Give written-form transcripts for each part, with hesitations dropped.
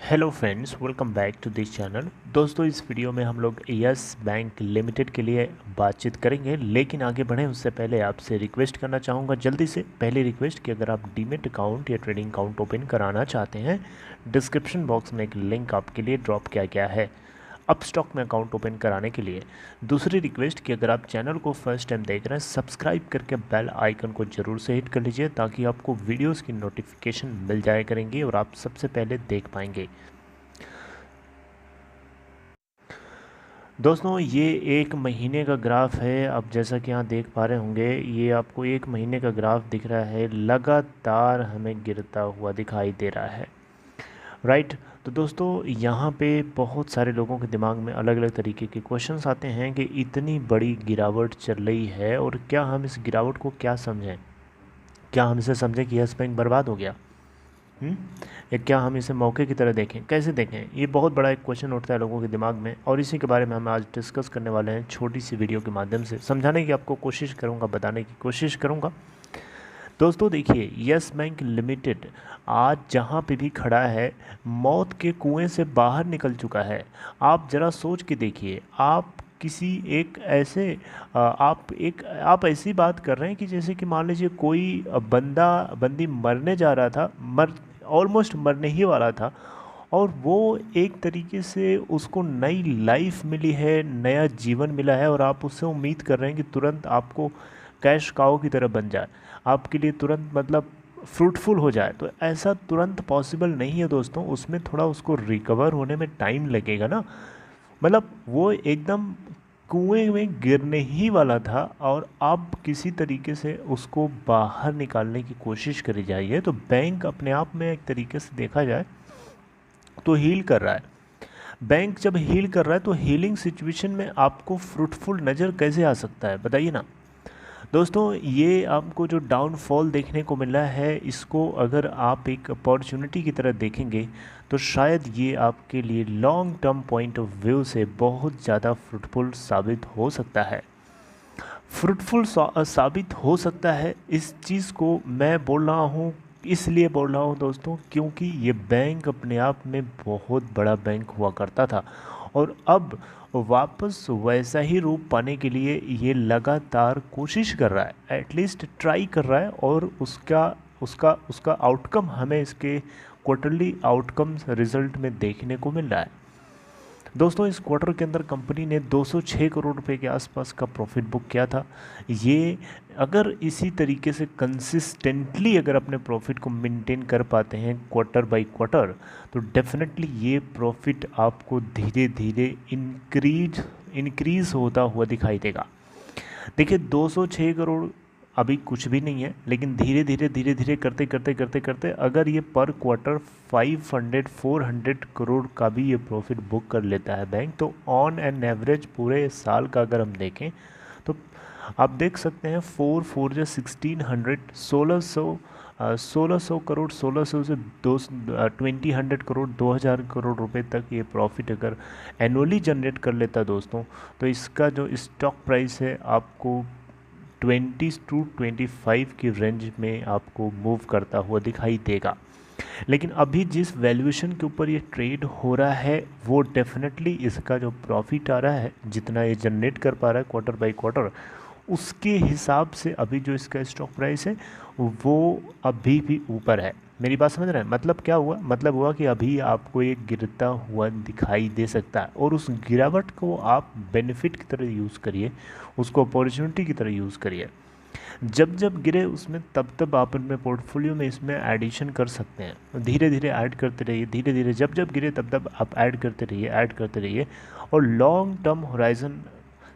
Hello friends, welcome back to this channel. दोस्तों, इस video में हम लोग यस बैंक लिमिटेड के लिए बातचीत करेंगे, लेकिन आगे बढ़ें उससे पहले आपसे रिक्वेस्ट करना चाहूँगा जल्दी से। पहली रिक्वेस्ट कि अगर आप डीमेट अकाउंट या ट्रेडिंग अकाउंट ओपन कराना चाहते हैं, डिस्क्रिप्शन बॉक्स में एक लिंक आपके लिए ड्रॉप किया गया है अपस्टॉक में अकाउंट ओपन कराने के लिए। दूसरी रिक्वेस्ट कि अगर आप चैनल को फर्स्ट टाइम देख रहे हैं, सब्सक्राइब करके बेल आइकन को ज़रूर से हिट कर लीजिए ताकि आपको वीडियोस की नोटिफिकेशन मिल जाया करेंगी और आप सबसे पहले देख पाएंगे। दोस्तों, ये एक महीने का ग्राफ है। अब जैसा कि यहाँ देख पा रहे होंगे, ये आपको एक महीने का ग्राफ दिख रहा है, लगातार हमें गिरता हुआ दिखाई दे रहा है, राइट। तो दोस्तों, यहाँ पे बहुत सारे लोगों के दिमाग में अलग अलग तरीके के क्वेश्चंस आते हैं कि इतनी बड़ी गिरावट चल रही है और क्या हम इस गिरावट को क्या समझें। क्या हम इसे समझें कि यस बैंक बर्बाद हो गया, या क्या हम इसे मौके की तरह देखें, कैसे देखें। ये बहुत बड़ा एक क्वेश्चन उठता है लोगों के दिमाग में और इसी के बारे में हम आज डिस्कस करने वाले हैं। छोटी सी वीडियो के माध्यम से समझाने की आपको कोशिश करूँगा, बताने की कोशिश करूँगा। दोस्तों देखिए, यस बैंक लिमिटेड आज जहाँ पे भी खड़ा है, मौत के कुएं से बाहर निकल चुका है। आप ज़रा सोच के देखिए, आप किसी एक ऐसे आप ऐसी बात कर रहे हैं कि जैसे कि मान लीजिए कोई बंदी मरने जा रहा था, ऑलमोस्ट मरने ही वाला था, और वो एक तरीके से उसको नई लाइफ मिली है, नया जीवन मिला है, और आप उससे उम्मीद कर रहे हैं कि तुरंत आपको कैश काऊ की तरह बन जाए, आपके लिए तुरंत मतलब फ्रूटफुल हो जाए। तो ऐसा तुरंत पॉसिबल नहीं है दोस्तों, उसमें थोड़ा उसको रिकवर होने में टाइम लगेगा ना। मतलब वो एकदम कुएं में गिरने ही वाला था और अब किसी तरीके से उसको बाहर निकालने की कोशिश करी जाइए। तो बैंक अपने आप में एक तरीके से देखा जाए तो हील कर रहा है। बैंक जब हील कर रहा है तो हीलिंग सिचुएशन में आपको फ्रूटफुल नज़र कैसे आ सकता है, बताइए ना। दोस्तों, ये आपको जो डाउनफॉल देखने को मिला है, इसको अगर आप एक अपॉर्चुनिटी की तरह देखेंगे तो शायद ये आपके लिए long term point of view से बहुत ज़्यादा फ्रूटफुल साबित हो सकता है। साबित हो सकता है, इस चीज़ को मैं बोल रहा हूँ, इसलिए बोल रहा हूँ दोस्तों क्योंकि ये बैंक अपने आप में बहुत बड़ा बैंक हुआ करता था और अब वापस वैसा ही रूप पाने के लिए ये लगातार कोशिश कर रहा है, एटलीस्ट ट्राई कर रहा है, और उसका उसका उसका आउटकम हमें इसके क्वार्टरली आउटकम्स रिजल्ट में देखने को मिल रहा है। दोस्तों, इस क्वार्टर के अंदर कंपनी ने 206 करोड़ रुपए के आसपास का प्रॉफिट बुक किया था। ये अगर इसी तरीके से कंसिस्टेंटली अगर अपने प्रॉफिट को मेंटेन कर पाते हैं क्वार्टर बाय क्वार्टर, तो डेफिनेटली ये प्रॉफिट आपको धीरे धीरे इंक्रीज होता हुआ दिखाई देगा। देखिए, 206 करोड़ अभी कुछ भी नहीं है, लेकिन धीरे धीरे करते अगर ये पर क्वार्टर 400 करोड़ का भी ये प्रॉफिट बुक कर लेता है बैंक, तो ऑन एन एवरेज पूरे साल का अगर हम देखें तो आप देख सकते हैं 4 जो 1600 1600 करोड़, 1600 से 2000 करोड़, 2000 करोड़ रुपए तक ये प्रॉफिट अगर एनुअली जनरेट कर लेता है दोस्तों, तो इसका जो स्टॉक प्राइस है आपको 20 टू 25 की रेंज में आपको मूव करता हुआ दिखाई देगा। लेकिन अभी जिस वैल्यूएशन के ऊपर ये ट्रेड हो रहा है, वो डेफिनेटली इसका जो प्रॉफिट आ रहा है, जितना ये जनरेट कर पा रहा है क्वार्टर बाय क्वार्टर, उसके हिसाब से अभी जो इसका स्टॉक प्राइस है वो अभी भी ऊपर है। मेरी बात समझ रहे हैं? मतलब क्या हुआ, मतलब हुआ कि अभी आपको एक गिरता हुआ दिखाई दे सकता है, और उस गिरावट को आप बेनिफिट की तरह यूज़ करिए, उसको अपॉर्चुनिटी की तरह यूज़ करिए। जब जब गिरे उसमें तब आप अपने पोर्टफोलियो में इसमें एडिशन कर सकते हैं। धीरे धीरे ऐड करते रहिए, धीरे धीरे जब जब गिरे तब आप ऐड करते रहिए और लॉन्ग टर्म होराइजन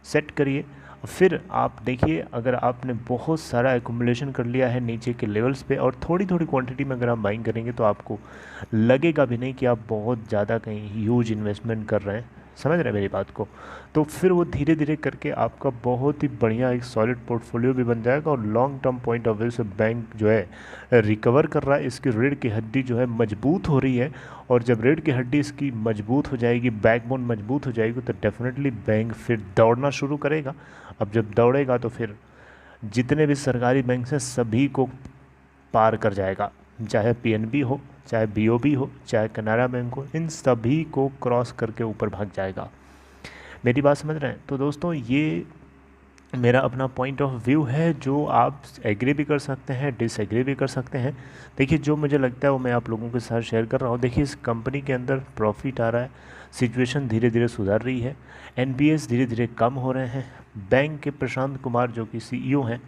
सेट करिए। फिर आप देखिए, अगर आपने बहुत सारा एकुमुलेशन कर लिया है नीचे के लेवल्स पे और थोड़ी थोड़ी क्वांटिटी में अगर आप बाइंग करेंगे, तो आपको लगेगा भी नहीं कि आप बहुत ज़्यादा कहीं ह्यूज इन्वेस्टमेंट कर रहे हैं। समझ रहे हैं मेरी बात को? तो फिर वो धीरे धीरे करके आपका बहुत ही बढ़िया एक सॉलिड पोर्टफोलियो भी बन जाएगा, और long term point of view से बैंक जो है रिकवर कर रहा है, इसकी रीढ़ की हड्डी जो है मजबूत हो रही है, और जब रीढ़ की हड्डी इसकी मजबूत हो जाएगी, बैकबोन मजबूत हो जाएगी, तो डेफिनेटली बैंक फिर दौड़ना शुरू करेगा। अब जब दौड़ेगा तो फिर जितने भी सरकारी बैंक हैं सभी को पार कर जाएगा, चाहे पीएनबी हो, चाहे BOB हो, चाहे कनारा बैंक हो, इन सभी को क्रॉस करके ऊपर भाग जाएगा। मेरी बात समझ रहे हैं? तो दोस्तों ये मेरा अपना पॉइंट ऑफ व्यू है, जो आप एग्री भी कर सकते हैं, डिसएग्री भी कर सकते हैं। देखिए जो मुझे लगता है वो मैं आप लोगों के साथ शेयर कर रहा हूँ। देखिए इस कंपनी के अंदर प्रॉफिट आ रहा है, सिचुएशन धीरे धीरे सुधार रही है, NPS धीरे धीरे कम हो रहे हैं। बैंक के प्रशांत कुमार जो कि CEO हैं,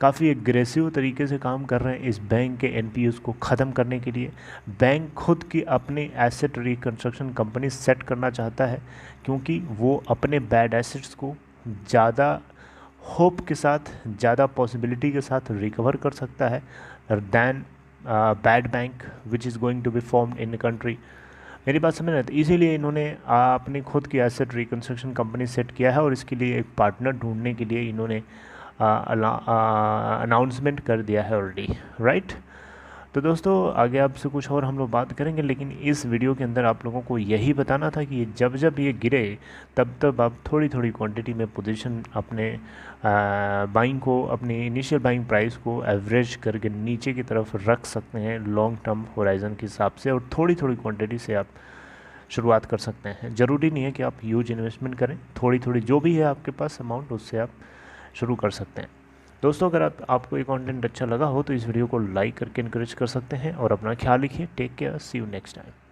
काफ़ी एग्रेसिव तरीके से काम कर रहे हैं इस बैंक के NPS को ख़त्म करने के लिए। बैंक खुद की अपनी एसेट रिकंस्ट्रक्शन कंपनी सेट करना चाहता है, क्योंकि वो अपने बैड एसेट्स को ज़्यादा होप के साथ, ज़्यादा पॉसिबिलिटी के साथ रिकवर कर सकता है than bad bank which is going to be formed in the country. मेरी बात समझ रहे हैं? तो इसीलिए इन्होंने अपनी खुद की एसेट रिकंस्ट्रक्शन कंपनी सेट किया है, और इसके लिए एक पार्टनर ढूंढने के लिए इन्होंने अनाउंसमेंट कर दिया है ऑलरेडी, राइट। तो दोस्तों आगे आपसे कुछ और हम लोग बात करेंगे, लेकिन इस वीडियो के अंदर आप लोगों को यही बताना था कि जब जब ये गिरे तब तब आप थोड़ी थोड़ी क्वांटिटी में पोजीशन अपने बाइंग को, अपनी इनिशियल बाइंग प्राइस को एवरेज करके नीचे की तरफ रख सकते हैं लॉन्ग टर्म होराइजन के हिसाब से, और थोड़ी थोड़ी क्वांटिटी से आप शुरुआत कर सकते हैं। ज़रूरी नहीं है कि आप ह्यूज इन्वेस्टमेंट करें, थोड़ी थोड़ी जो भी है आपके पास अमाउंट उससे आप शुरू कर सकते हैं। दोस्तों अगर आपको ये कंटेंट अच्छा लगा हो तो इस वीडियो को लाइक करके इनकरेज कर सकते हैं, और अपना ख्याल रखिए। Take care, see you next time.